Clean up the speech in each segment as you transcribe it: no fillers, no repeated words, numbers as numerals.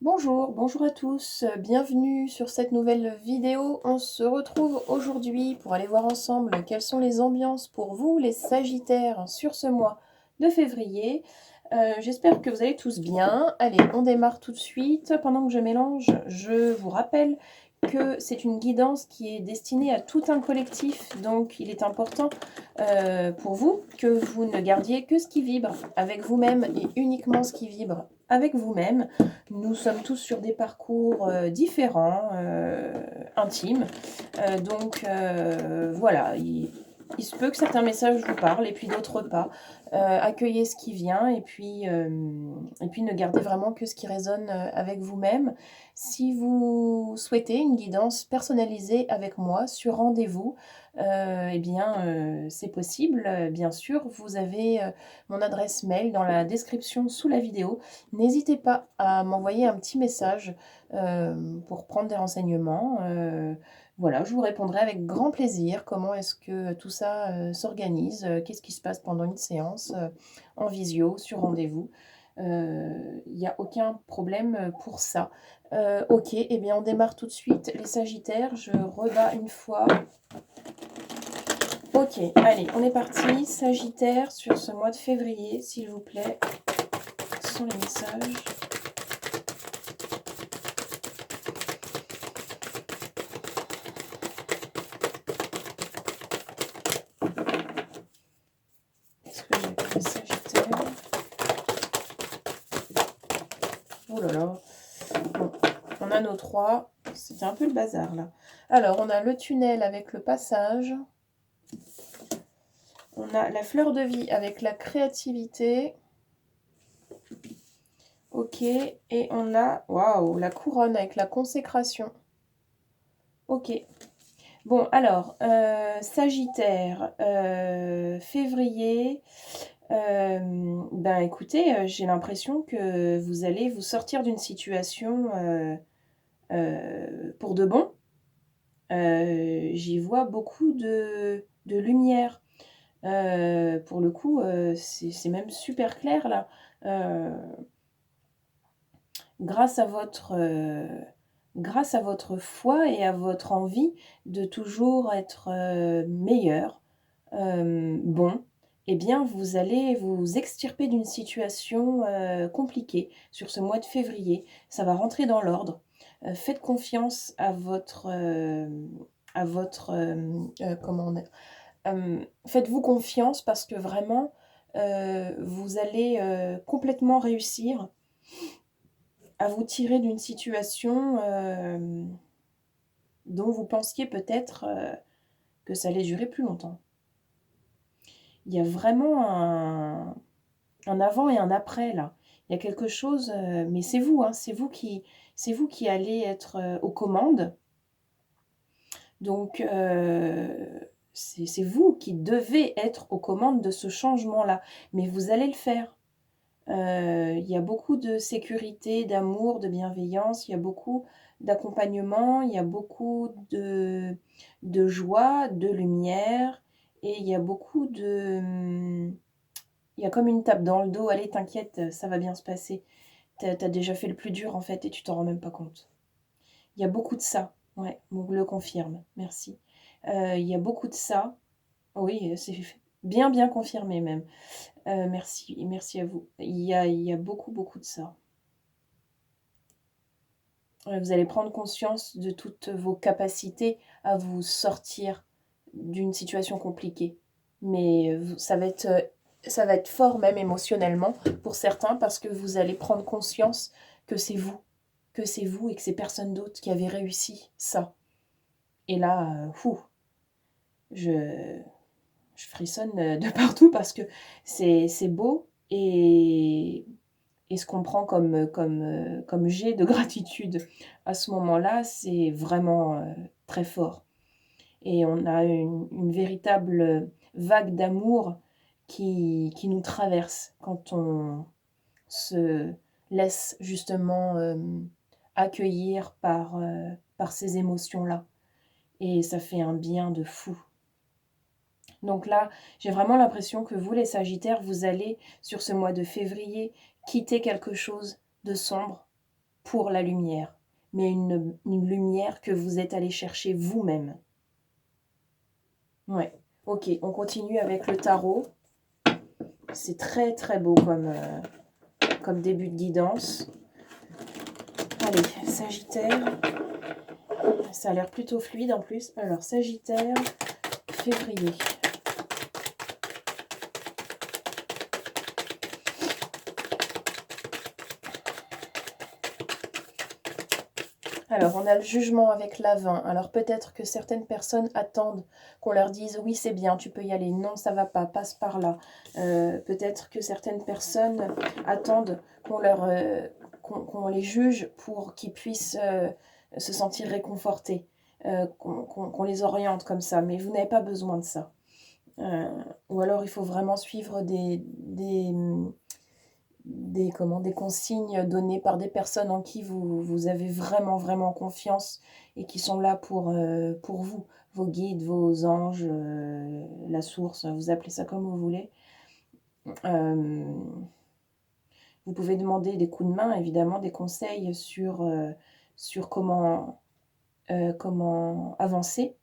Bonjour, bonjour à tous, bienvenue sur cette nouvelle vidéo. On se retrouve aujourd'hui pour aller voir ensemble quelles sont les ambiances pour vous, les Sagittaires, sur ce mois de février. J'espère que vous allez tous bien. Allez, on démarre tout de suite. Pendant que je mélange, je vous rappelle que c'est une guidance qui est destinée à tout un collectif, donc il est important pour vous que vous ne gardiez que ce qui vibre avec vous-même et uniquement ce qui vibre avec vous-même. Nous sommes tous sur des parcours différents, intimes. Voilà, il se peut que certains messages vous parlent et puis d'autres pas. Accueillez ce qui vient et puis ne gardez vraiment que ce qui résonne avec vous-même. Si vous souhaitez une guidance personnalisée avec moi sur rendez-vous, eh bien, c'est possible, bien sûr. Vous avez mon adresse mail dans la description sous la vidéo. N'hésitez pas à m'envoyer un petit message pour prendre des renseignements. Voilà, je vous répondrai avec grand plaisir. Comment est-ce que tout ça s'organise? Qu'est-ce qui se passe pendant une séance en visio, sur rendez-vous? Il n'y a aucun problème pour ça. Ok, eh bien on démarre tout de suite les Sagittaires. Je rebats une fois. Ok, allez, on est parti. Sagittaire sur ce mois de février, s'il vous plaît. Ce sont les messages. Est-ce que j'ai pris le Sagittaire? Oh là là. Bon, on a nos trois. C'était un peu le bazar là. Alors, on a le tunnel avec le passage. On a la fleur de vie avec la créativité. Ok. Et on a, waouh, la couronne avec la consécration. Ok. Bon, alors, Sagittaire, février. Ben écoutez, j'ai l'impression que vous allez vous sortir d'une situation pour de bon. J'y vois beaucoup de lumière. Pour le coup, c'est même super clair là. Heu, grâce à votre foi et à votre envie de toujours être, meilleur, bon, eh bien, vous allez vous extirper d'une situation, compliquée sur ce mois de février. Ça va rentrer dans l'ordre. Faites confiance à votre, comment dire? Faites-vous confiance parce que vraiment, vous allez, complètement réussir à vous tirer d'une situation, dont vous pensiez peut-être, que ça allait durer plus longtemps. Il y a vraiment un avant et un après là. Il y a quelque chose, mais c'est vous, hein, c'est vous qui allez être, aux commandes. Donc c'est vous qui devez être aux commandes de ce changement-là, mais vous allez le faire. Il y a beaucoup de sécurité, d'amour, de bienveillance, il y a beaucoup d'accompagnement, il y a beaucoup de joie, de lumière et il y a beaucoup il y a comme une tape dans le dos: «Allez, t'inquiète, ça va bien se passer. Tu as déjà fait le plus dur, en fait, et tu t'en rends même pas compte». Il y a beaucoup de ça, ouais, on le confirme, merci. Il y a beaucoup de ça, oui, c'est bien, bien confirmé même. Merci à vous. Il y a beaucoup, beaucoup de ça. Vous allez prendre conscience de toutes vos capacités à vous sortir d'une situation compliquée. Mais ça va être fort même émotionnellement pour certains parce que vous allez prendre conscience que c'est vous, que c'est vous et que c'est personne d'autre qui avait réussi ça. Et là, je je frissonne, de partout parce que c'est beau et ce qu'on prend comme jet de gratitude à ce moment-là, c'est vraiment, très fort et on a une véritable, vague d'amour qui nous traverse quand on se laisse justement, accueillir par ces émotions-là et ça fait un bien de fou. Donc là, j'ai vraiment l'impression que vous, les Sagittaires, vous allez, sur ce mois de février, quitter quelque chose de sombre pour la lumière, mais une lumière que vous êtes allé chercher vous-même. Ouais, ok, on continue avec le tarot. C'est très très beau comme début de guidance. Allez, Sagittaire. Ça a l'air plutôt fluide en plus. Alors, Sagittaire, février. Alors, on a le jugement avec la 20. Alors, peut-être que certaines personnes attendent qu'on leur dise « Oui, c'est bien, tu peux y aller. Non, ça va pas, passe par là. » Peut-être que certaines personnes attendent qu'on les juge pour qu'ils puissent se sentir réconfortés, qu'on les oriente comme ça. Mais vous n'avez pas besoin de ça. Ou alors, il faut vraiment suivre des consignes données par des personnes en qui vous avez vraiment, vraiment confiance et qui sont là pour vous, vos guides, vos anges, la source, vous appelez ça comme vous voulez. Vous pouvez demander des coups de main, évidemment, des conseils sur comment avancer,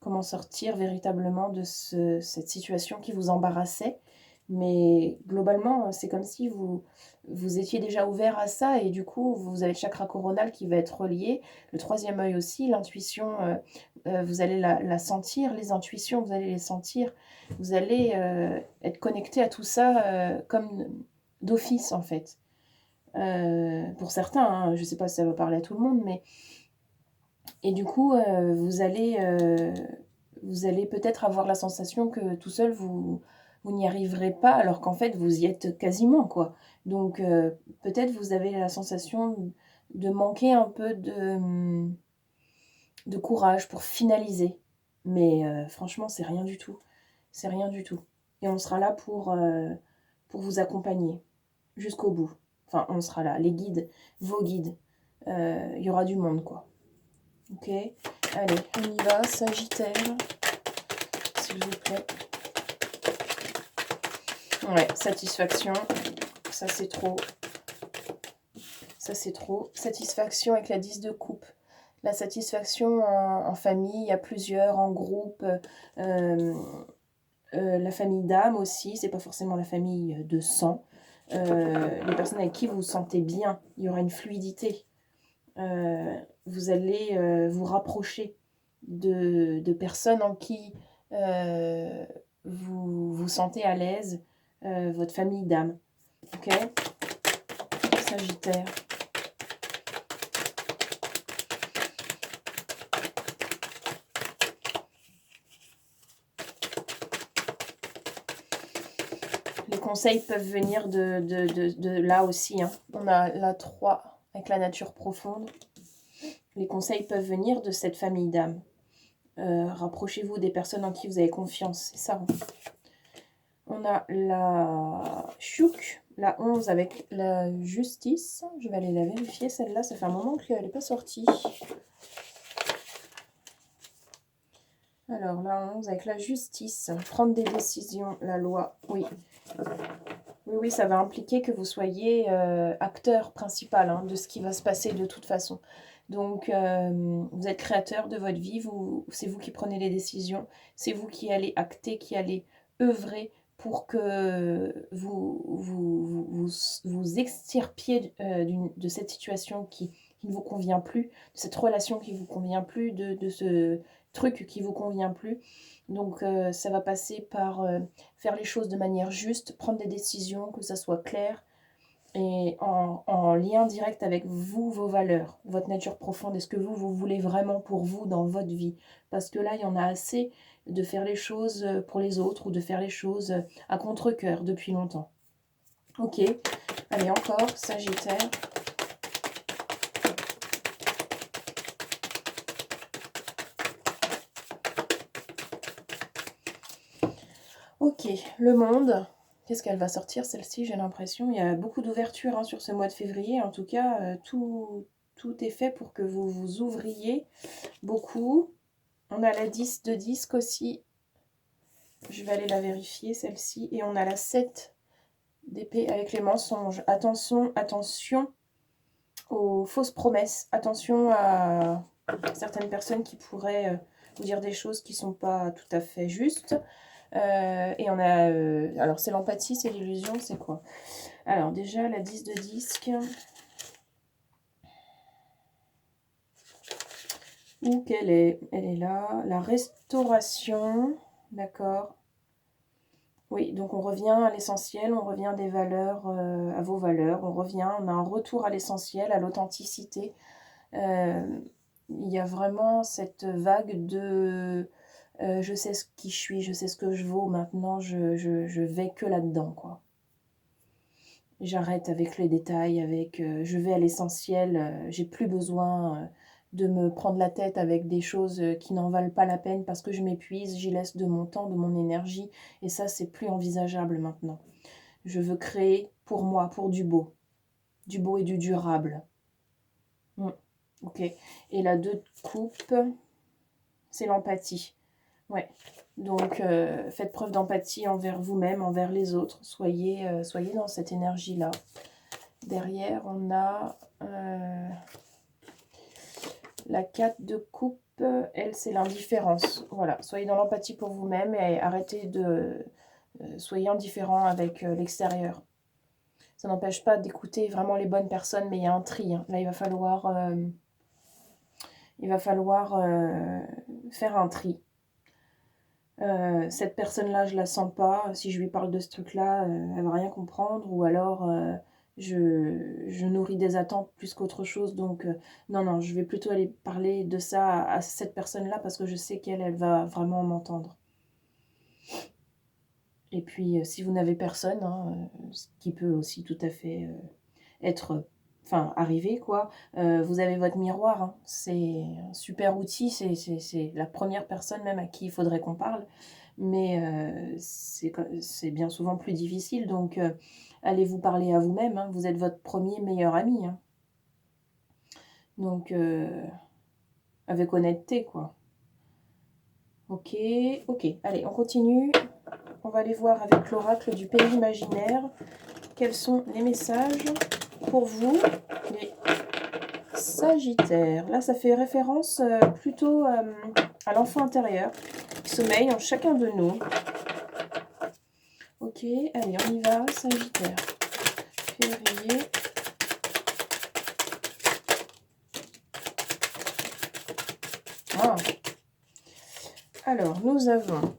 comment sortir véritablement de cette situation qui vous embarrassait. Mais globalement, c'est comme si vous étiez déjà ouvert à ça et du coup, vous avez le chakra coronal qui va être relié, le troisième œil aussi, l'intuition, vous allez la sentir, les intuitions, vous allez les sentir, vous allez être connecté à tout ça comme d'office en fait. Pour certains, hein, je ne sais pas si ça va parler à tout le monde, mais... Et du coup, vous allez peut-être avoir la sensation que tout seul, vous n'y arriverez pas, alors qu'en fait, vous y êtes quasiment, quoi. Donc, peut-être vous avez la sensation de manquer un peu de courage pour finaliser. Mais franchement, c'est rien du tout. C'est rien du tout. Et on sera là pour vous accompagner jusqu'au bout. Enfin, on sera là, les guides, vos guides. Il y aura du monde, quoi. Ok, allez, on y va, Sagittaire, s'il vous plaît. Ouais, satisfaction, ça c'est trop. Ça c'est trop. Satisfaction avec la 10 de coupe. La satisfaction en famille, à plusieurs, en groupe. La famille d'âme aussi, c'est pas forcément la famille de sang. Les personnes avec qui vous vous sentez bien, il y aura une fluidité. Vous allez vous rapprocher de personnes en qui vous vous sentez à l'aise, votre famille d'âme. Ok, Sagittaire. Les conseils peuvent venir de là aussi. Hein. On a la 3 avec la nature profonde. Les conseils peuvent venir de cette famille d'âme. Rapprochez-vous des personnes en qui vous avez confiance. C'est ça. Hein. On a la Chouk, la 11 avec la justice. Je vais aller la vérifier, celle-là. Ça fait un moment qu'elle n'est pas sortie. Alors, la 11 avec la justice. Prendre des décisions, la loi. Oui. Oui, ça va impliquer que vous soyez acteur principal hein, de ce qui va se passer de toute façon. Donc, vous êtes créateur de votre vie. C'est vous qui prenez les décisions. C'est vous qui allez acter, qui allez œuvrer pour que vous extirpiez de cette situation qui ne vous convient plus, de cette relation qui ne vous convient plus, de ce truc qui ne vous convient plus. Donc ça va passer par faire les choses de manière juste, prendre des décisions, que ça soit clair et en lien direct avec vous, vos valeurs, votre nature profonde. Est-ce que vous voulez vraiment pour vous dans votre vie? Parce que là, il y en a assez de faire les choses pour les autres ou de faire les choses à contre-cœur depuis longtemps. Ok, allez encore, Sagittaire. Ok, le monde. Qu'est-ce qu'elle va sortir, celle-ci, j'ai l'impression. Il y a beaucoup d'ouverture hein, sur ce mois de février. En tout cas, tout est fait pour que vous vous ouvriez beaucoup. On a la 10 de disque aussi. Je vais aller la vérifier, celle-ci. Et on a la 7 d'épée avec les mensonges. Attention, attention aux fausses promesses. Attention à certaines personnes qui pourraient vous dire des choses qui ne sont pas tout à fait justes. Et on a... alors, c'est l'empathie, c'est l'illusion, c'est quoi? Alors, déjà, la 10 de disque. Où qu'elle est? Elle est là. La restauration. D'accord. Oui, donc on revient à l'essentiel, on revient des valeurs, à vos valeurs, on a un retour à l'essentiel, à l'authenticité. Il y a vraiment cette vague de je sais ce qui je suis, je sais ce que je vaux, maintenant je vais que là-dedans, quoi. J'arrête avec les détails, avec je vais à l'essentiel, j'ai plus besoin de me prendre la tête avec des choses qui n'en valent pas la peine parce que je m'épuise, j'y laisse de mon temps, de mon énergie, et ça, c'est plus envisageable maintenant. Je veux créer pour moi, pour du beau et du durable. Ok. Et la 2 de coupe, c'est l'empathie. Ouais. Donc, faites preuve d'empathie envers vous-même, envers les autres. Soyez dans cette énergie-là. Derrière, on a la 4 de coupe. Elle, c'est l'indifférence. Voilà. Soyez dans l'empathie pour vous-même et arrêtez de... soyez indifférent avec l'extérieur. Ça n'empêche pas d'écouter vraiment les bonnes personnes, mais il y a un tri. Hein. Là, il va falloir faire un tri. Cette personne-là, je la sens pas. Si je lui parle de ce truc-là, elle va rien comprendre. Ou alors, je nourris des attentes plus qu'autre chose. Donc, non, je vais plutôt aller parler de ça à cette personne-là parce que je sais elle va vraiment m'entendre. Et puis, si vous n'avez personne, hein, ce qui peut aussi tout à fait être... arriver, quoi. Vous avez votre miroir, hein. C'est un super outil, c'est la première personne même à qui il faudrait qu'on parle, mais c'est bien souvent plus difficile, donc allez vous parler à vous-même, hein. Vous êtes votre premier meilleur ami, hein. Donc, avec honnêteté, quoi. Ok, allez, on continue. On va aller voir avec l'oracle du pays imaginaire. Quels sont les messages pour vous, les Sagittaires? Là, ça fait référence plutôt à l'enfant intérieur qui sommeille en chacun de nous. Ok, allez, on y va, Sagittaire. Février. Ah. Alors, nous avons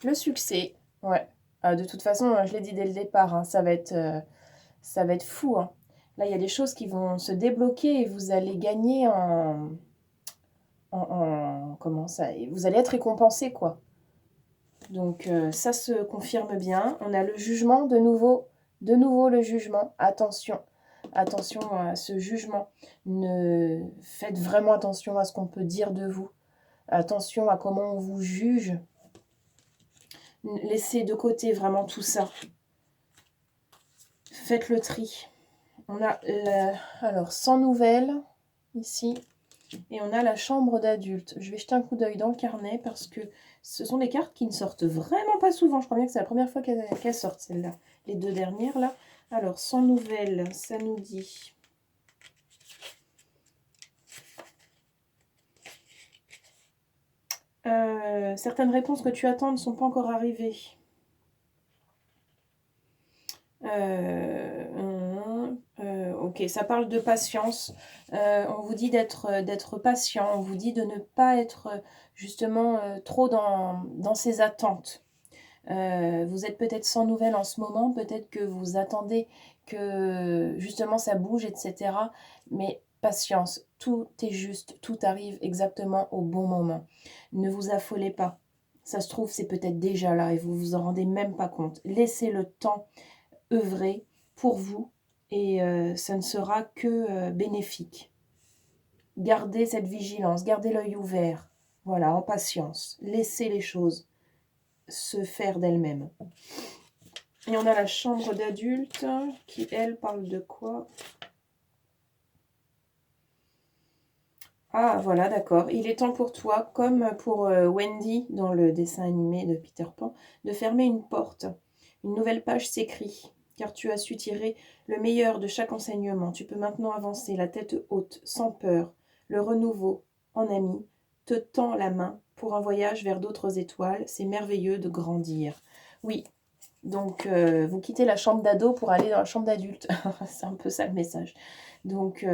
le succès. Ouais. De toute façon, je l'ai dit dès le départ, hein, ça va être fou. Hein. Là, il y a des choses qui vont se débloquer et vous allez gagner comment ça? Vous allez être récompensé, quoi. Donc, ça se confirme bien. On a le jugement, de nouveau le jugement. Attention à ce jugement. Faites vraiment attention à ce qu'on peut dire de vous. Attention à comment on vous juge. Laissez de côté vraiment tout ça. Faites le tri. On a alors 100 nouvelles ici. Et on a la chambre d'adulte. Je vais jeter un coup d'œil dans le carnet parce que ce sont des cartes qui ne sortent vraiment pas souvent. Je crois bien que c'est la première fois qu'elles sortent, celles-là. Les 2 dernières, là. Alors, 100 nouvelles, ça nous dit... certaines réponses que tu attends ne sont pas encore arrivées. Ok, ça parle de patience. On vous dit d'être patient. On vous dit de ne pas être justement trop dans ses attentes. Vous êtes peut-être sans nouvelles en ce moment. Peut-être que vous attendez que justement ça bouge, etc. Mais patience. Tout est juste. Tout arrive exactement au bon moment. Ne vous affolez pas. Ça se trouve, c'est peut-être déjà là et vous vous en rendez même pas compte. Laissez le temps œuvrer pour vous et ça ne sera que bénéfique. Gardez cette vigilance, gardez l'œil ouvert, voilà, en patience. Laissez les choses se faire d'elles-mêmes. Et on a la chambre d'adulte qui, elle, parle de quoi? Ah, voilà, d'accord. Il est temps pour toi, comme pour Wendy dans le dessin animé de Peter Pan, de fermer une porte. Une nouvelle page s'écrit. car tu as su tirer le meilleur de chaque enseignement. Tu peux maintenant avancer la tête haute, sans peur. Le renouveau, en ami, te tend la main pour un voyage vers d'autres étoiles. C'est merveilleux de grandir. Oui, donc vous quittez la chambre d'ado pour aller dans la chambre d'adulte. C'est un peu ça le message. Donc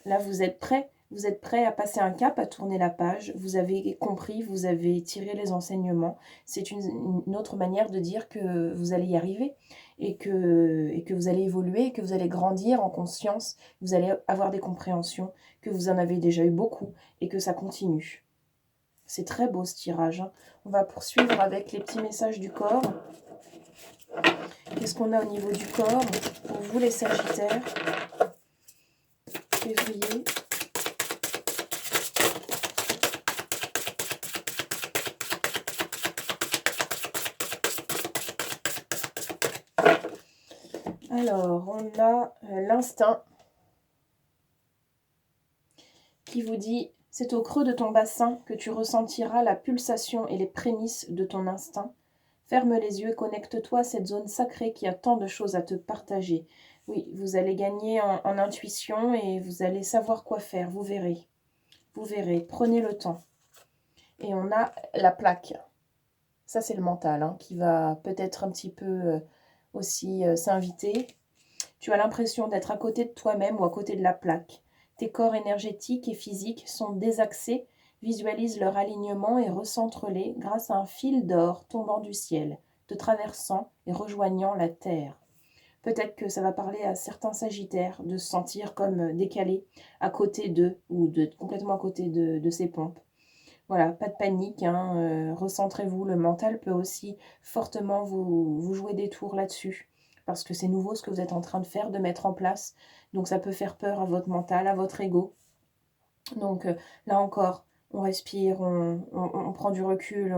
là, vous êtes prêts. Vous êtes prêts à passer un cap, à tourner la page. Vous avez compris, vous avez tiré les enseignements. C'est une autre manière de dire que vous allez y arriver et que vous allez évoluer, et que vous allez grandir en conscience. Vous allez avoir des compréhensions, que vous en avez déjà eu beaucoup et que ça continue. C'est très beau ce tirage, hein. On va poursuivre avec les petits messages du corps. Qu'est-ce qu'on a au niveau du corps pour vous les Sagittaires? Février. Alors, on a l'instinct qui vous dit « C'est au creux de ton bassin que tu ressentiras la pulsation et les prémices de ton instinct. Ferme les yeux et connecte-toi à cette zone sacrée qui a tant de choses à te partager. » Oui, vous allez gagner en intuition et vous allez savoir quoi faire, vous verrez. Vous verrez, prenez le temps. Et on a la plaque. Ça, c'est le mental hein, qui va peut-être un petit peu aussi s'inviter. Tu as l'impression d'être à côté de toi-même ou à côté de la plaque. Tes corps énergétiques et physiques sont désaxés. Visualise leur alignement et recentre-les grâce à un fil d'or tombant du ciel, te traversant et rejoignant la terre. Peut-être que ça va parler à certains sagittaires de se sentir comme décalés à côté d'eux ou complètement à côté de ces pompes. Voilà, pas de panique, hein, recentrez-vous. Le mental peut aussi fortement vous jouer des tours là-dessus. Parce que c'est nouveau ce que vous êtes en train de faire, de mettre en place. Donc ça peut faire peur à votre mental, à votre ego. Donc là encore, on respire, on prend du recul,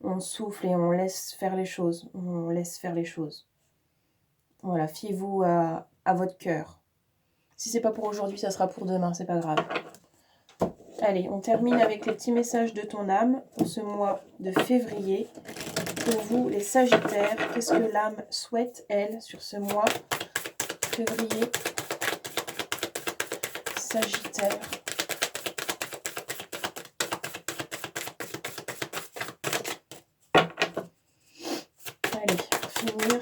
on souffle et on laisse faire les choses. On laisse faire les choses. Voilà, fiez-vous à votre cœur. Si c'est pas pour aujourd'hui, ça sera pour demain, c'est pas grave. Allez, on termine avec les petits messages de ton âme pour ce mois de février. Pour vous, les Sagittaires, qu'est-ce que l'âme souhaite, elle, sur ce mois février? Sagittaire. Allez, pour finir.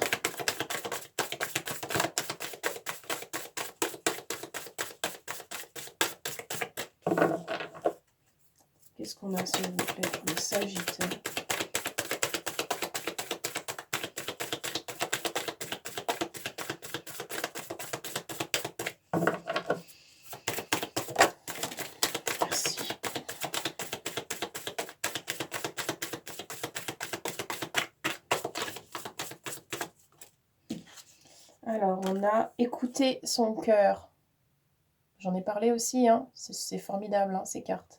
Qu'est-ce qu'on a, s'il vous plaît, pour les Sagittaires? Merci. Alors, on a écouté son cœur. J'en ai parlé aussi, hein. C'est formidable, hein, ces cartes.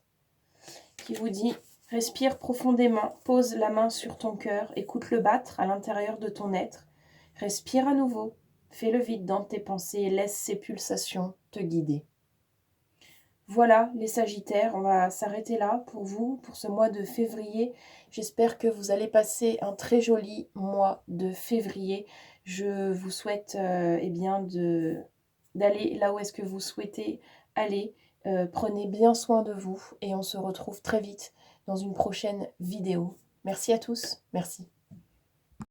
Qui vous dit, respire profondément, pose la main sur ton cœur, écoute-le battre à l'intérieur de ton être. Respire à nouveau, fais le vide dans tes pensées et laisse ces pulsations te guider. Voilà les Sagittaires, on va s'arrêter là pour vous, pour ce mois de février. J'espère que vous allez passer un très joli mois de février. Je vous souhaite eh bien d'aller là où est-ce que vous souhaitez aller. Prenez bien soin de vous et on se retrouve très vite dans une prochaine vidéo. Merci à tous, merci.